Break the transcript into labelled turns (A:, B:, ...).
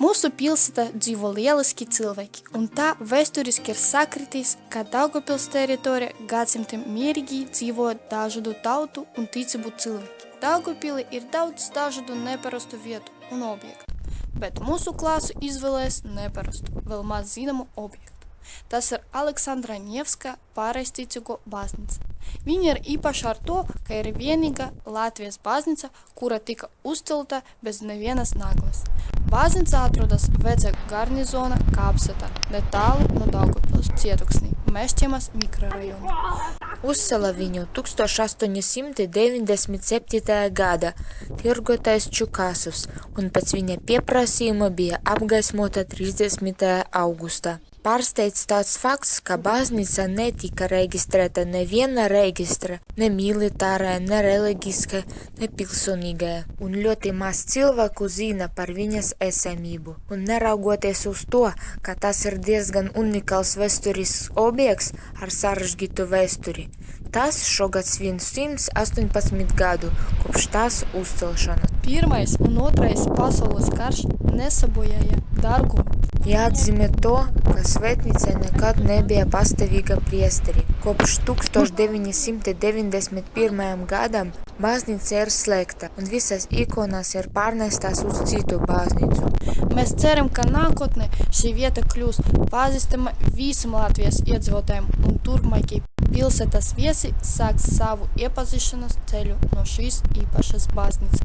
A: Mūsu pilsētā dzīvo lieliski cilvēki, un tā vēsturiski ir sakritīs, ka Daugavpils teritorija gadsimtiem mierīgi dzīvo dažādu tautu un ticību cilvēki. Daugavpilī ir daudz dažādu neparastu vietu un objektu, bet mūsu klāsu izvēlēs neparastu, vēl maz zināmu objektu. Tas ir Aleksandra Nevska pareizticīgo baznīca. Viņa ir īpaša ar to, ka ir vienīga Latvijas baznīca, kura tika uzcelta bez nevienas naglas. Baznīca atrodas vecā garnizona kapsētā, netālu no Daugavpils cietoksnī, Mežķemas mikrorajonā.
B: Uzcēla viņu 1897. gada tirgotājs Čukasovs, un pēc viņa pieprasījuma bija apgaismota 30. augustā. Pārsteidz tāds fakts, ka baznīca netika reģistrēta neviena reģistra, ne militārā, ne reliģiskā, ne pilsonīgā, un ļoti maz cilvēku zina par viņas esamību. Un neraugoties uz to, ka tas ir diezgan unikāls vēsturisks objekts ar sarežģītu vēsturi, tas šogad svin 118 gadu kopš tās uzcelšanas.
A: Pirmais un otrais pasaules karš nesabojāja dārgumu.
B: Jāatzīmē to, ka svētnīcā nekad nebija pastāvīga priesteri. Kopš 1991. gadam baznīca ir slēgta, un visas ikonas ir pārnestas uz citu baznīcu.
A: Mēs ceram, ka nākotnē šī vieta kļūs pazīstama visam Latvijas iedzīvotājiem, un turpmākie pilsētas viesi sāks savu iepazīšanas ceļu no šīs īpašas baznīcas.